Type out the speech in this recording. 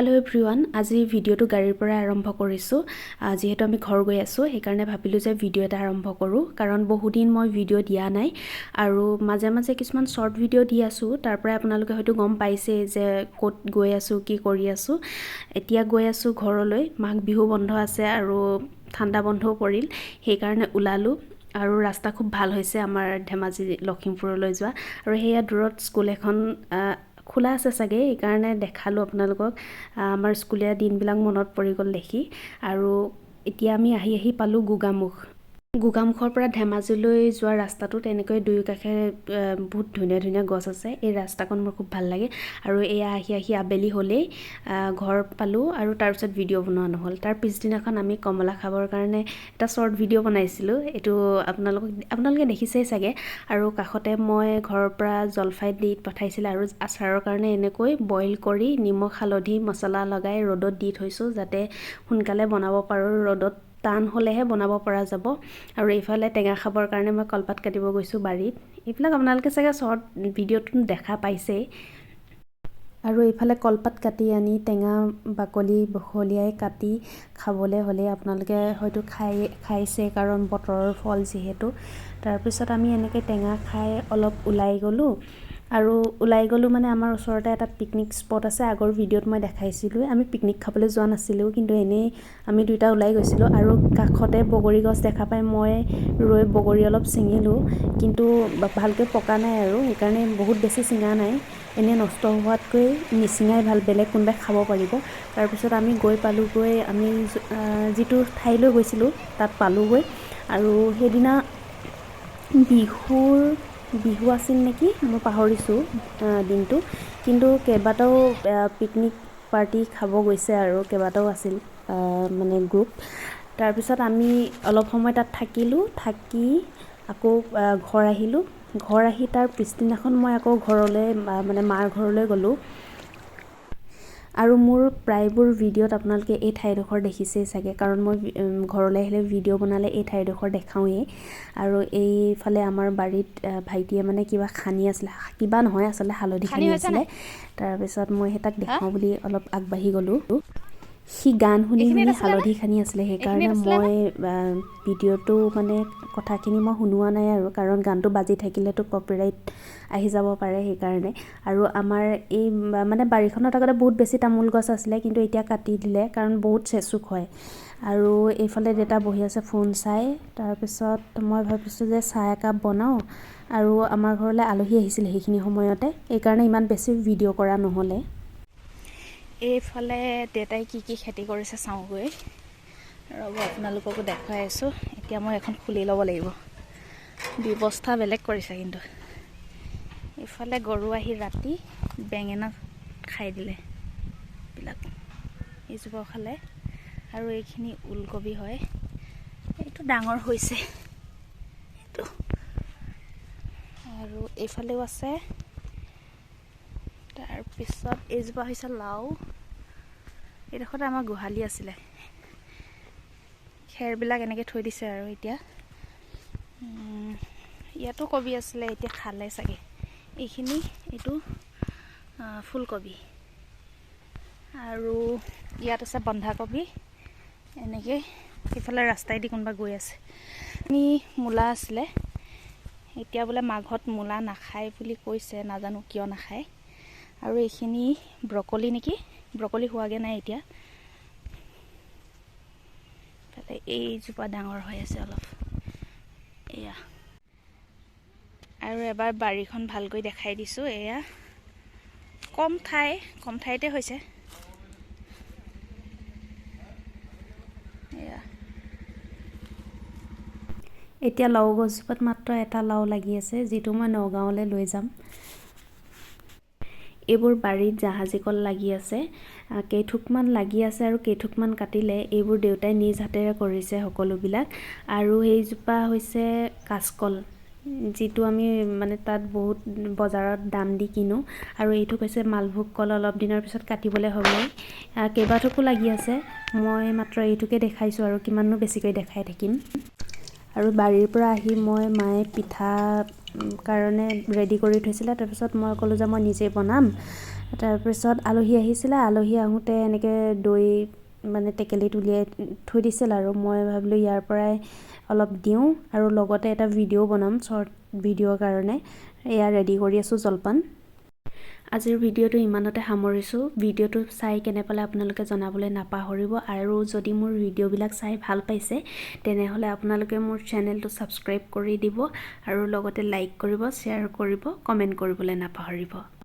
Hello everyone আজি ভিডিওটো গাড়ীৰ পৰা আৰম্ভ কৰিছো যেহেতু আমি ঘৰ গৈ আছো সেই কাৰণে ভাবিলো যে ভিডিও এটা আৰম্ভ কৰো কাৰণ বহু দিন মই ভিডিও দিয়া নাই আৰু মাজে মাজে কিছুমান শৰ্ট ভিডিও দি আছো তাৰ পৰা আপোনালোকে হয়তো গম পাইছে যে ক'ত গৈ আছো কি কৰি আছো এতিয়া গৈ আছো ঘৰলৈ মাঘ বিহু বন্ধ আছে আৰু ঠাণ্ডা বন্ধও পৰিল সেই কাৰণে উলালো আৰু ৰাস্তা খুব ভাল হৈছে আমাৰ ধেমাজি লখিমপুৰলৈ যোৱা আৰু হেয়া দূৰত স্কুল এখন খোলা আছে সাগে এই কাৰণে দেখালো আপোনালোকক আমাৰ স্কুলীয়া দিনবিলাক মনত পৰি গল দেখি আৰু এতিয়া আমি আহি পালো গুগামুখৰ পৰা ধেমাজিলৈ যোৱা ৰাস্তাটো তেনেকৈ দুই কাষে বহুত ধুনীয়া ধুনীয়া গছ আছে এই ৰাস্তাখন মোৰ খুব ভাল লাগে আৰু এয়া আহি আবেলি হলে ঘৰ পালো আৰু তাৰ পিছত ভিডিও বনোৱা নহল তাৰ পিছদিনাখন আমি কমলা খাবৰ কাৰণে এটা শৰ্ট ভিডিও বনাইছিলো এটো আপোনালোকে দেখিছেই সাগে আৰু কাখতে মই ঘৰৰ পৰা জলফাই দি পঠাইছিল আৰু আচাৰৰ কাৰণে এনেকৈ বইল কৰি নিমখ হালধি মছলা লগাই ৰদত দি থৈছো যাতে সোনকালে বনাব পাৰো ৰদত টান হলেহে বনাব পৰা যাব আৰু এইফালে টেঙা খাবৰ কাৰণে মই কলপাত কাটিব গৈছো বাৰীত এইবিলাক আপোনালোকে সাগে শৰ্ট ভিডিওটো দেখা পাইছে আৰু এইফালে কলপাত কাটি আনি টেঙা বাকলি বখলিয়াই কাটি খাবলে হলে আপোনালোকে হয়তো খাইছে কাৰণ বতৰৰ ফল যেহেতু তাৰ পিছত আমি এনেকৈ টেঙা খাই অলপ উলাই গলো মানে আমাৰ ওচৰতে এটা পিকনিক স্পট আছে আগৰ ভিডিওত মই দেখাইছিলো আমি পিকনিক খাবলৈ যোৱা নাছিলো কিন্তু এনে আমি দুটা উলাই গৈছিলো আৰু কাখতে বগৰী গছ দেখা পাই মই ৰৈ বগৰী অলপ ছিঙিলো কিন্তু ভালকৈ পকা নাই আৰু এই কাৰণে বহুত বেছি ছিঙা নাই এনে নষ্ট হোৱাতকৈ নিছিঙাই ভাল বেলেগ কোনবাই খাব পাৰিব তাৰ পিছত আমি গৈ পালোগৈ আমি যেটো ঠাইলৈ গৈছিলো তাত পালোগৈ আৰু হেদিনা বিহু আছিল নেকি মই পাহৰিছো দিনটো কিন্তু কেবাটাও পিকনিক পাৰ্টি খাব গৈছে আৰু কেবাটাও আছিল মানে গ্ৰুপ তাৰ পিছত আমি অলপ সময় তাত থাকি আকৌ ঘৰ আহি তাৰ পিছদিনাখন মই আকৌ ঘৰলৈ মানে মাৰ ঘৰলৈ গলো আৰু মোৰ প্ৰায়বোৰ ভিডিওত আপোনালোকে এই ঠাইডোখৰ দেখিছেই সাগে কাৰণ মই ঘৰলৈ আহিলে ভিডিও বনালে এই ঠাইডোখৰ দেখাওয়ে আৰু এইফালে আমাৰ বাৰীত ভাইটিয়ে মানে কিবা খানি আছিল কিবা নহয় আসলে হালধি খানি আছিল তাৰ পিছত মই হেতাক দেখাও বুলি অলপ আগবাঢ়ি গলো সি গান শুনি হালধি খানি আছিল সেই কাৰণে মই ভিডিওটো মানে কথাখিনি মই শুনোৱা নাই আৰু কাৰণ গানটো বাজি থাকিলেটো কপিৰাইট আহি যাব পাৰে সেই কাৰণে আৰু আমাৰ এই মানে বাৰীখনত আগতে বহুত বেছি তামোল গছ আছিল কিন্তু এতিয়া কাটি দিলে কাৰণ বহুত চেচুক হয় আৰু এইফালে দেতা বহি আছে ফোন চাই তাৰ পিছত মই ভাবিছো যে চাহ একাপ বনাও আৰু আমাৰ ঘৰলৈ আলহী আহিছিল সেইখিনি সময়তে এই কাৰণে ইমান বেছি ভিডিও কৰা নহলে এইফালে দেতাই কি খেতি কৰিছে চাওগৈ ৰব আপোনালোককো দেখাই আছো এতিয়া মই এখন খুলি ল'ব লাগিব ব্যৱস্থা বেলেগ কৰিছে কিন্তু ইফালে গৰু আহি ৰাতি বেঙেনা খাই দিলে বিলাক এইজোপা খালে আৰু এইখিনি উলকবি হয় এইটো ডাঙৰ হৈছে এইটো আৰু এইফালেও আছে তাৰ পিছত এইজোপা হৈছে লাও এইডোখৰতে আমাৰ গোহালি আছিলে খেৰবিলাক এনেকৈ থৈ দিছে আৰু এতিয়া ইয়াতো কবি আছিলে এতিয়া খালে সাগে এইখিনি এইটো ফুলকবি আৰু ইয়াত আছে বন্ধাকবি এনেকৈ ইফালে ৰাস্তাইদি কোনবা গৈ আছে নি মূলা আছিলে এতিয়া বোলে মাঘত মূলা নাখায় বুলি কৈছে নাজানো কিয় নাখায় আৰু এইখিনি ব্ৰকলি নেকি ব্ৰকলি হোৱাগে নাই এতিয়া তাতে এইজোপা ডাঙৰ হৈ আছে অলপ এয়া আৰু এবাৰ বাৰীখন ভালকৈ দেখাই দিছো এয়া কম ঠাইতে হৈছে এয়া এতিয়া লাও গছজোপাত মাত্ৰ এটা লাও লাগি আছে যেটো মই নগাঁৱলৈ লৈ যাম এইবোৰ বাৰীত জাহাজী কল লাগি আছে কেইঠুকমান লাগি আছে আৰু কেইঠুকমান কাটিলে এইবোৰ দেউতাই নিজ হাতেৰে কৰিছে সকলোবিলাক আৰু এইজোপা হৈছে কাচকল যেটো আমি মানে তাত বহুত বজাৰত দাম দি কিনো আৰু এইটো হৈছে মালভোগ কল অলপ দিনৰ পিছত কাটিবলৈ হ'ব কেইবাঠুকো লাগি আছে মই মাত্ৰ এইটোকে দেখাইছো আৰু কিমাননো বেছিকৈ দেখাই থাকিম আৰু বাৰীৰ পৰা আহি মই মায়ে পিঠা কাৰণে ৰেডি কৰি থৈছিলে তাৰ পিছত মই ক'লো যে মই নিজে বনাম তাৰপিছত আলহী আহিছিলে, আলহী আহোঁতে এনেকৈ দৈ মানে টেকেলিত উলিয়াই থৈ দিছিল আৰু মই ভাবিলোঁ ইয়াৰ পৰাই অলপ দিওঁ আৰু লগতে এটা ভিডিঅ' বনাম শ্বৰ্ট ভিডিঅ'ৰ কাৰণে। এয়া ৰেডি কৰি আছোঁ জলপান। আজিৰ ভিডিঅ'টো ইমানতে সামৰিছোঁ। ভিডিঅ'টো চাই কেনে পালে আপোনালোকে জনাবলৈ নাপাহৰিব আৰু যদি মোৰ ভিডিঅ'বিলাক চাই ভাল পাইছে তেনেহ'লে আপোনালোকে মোৰ চেনেলটো ছাবস্ক্ৰাইব কৰি দিব আৰু লগতে লাইক কৰিব, শ্বেয়াৰ কৰিব, কমেণ্ট কৰিবলৈ নাপাহৰিব।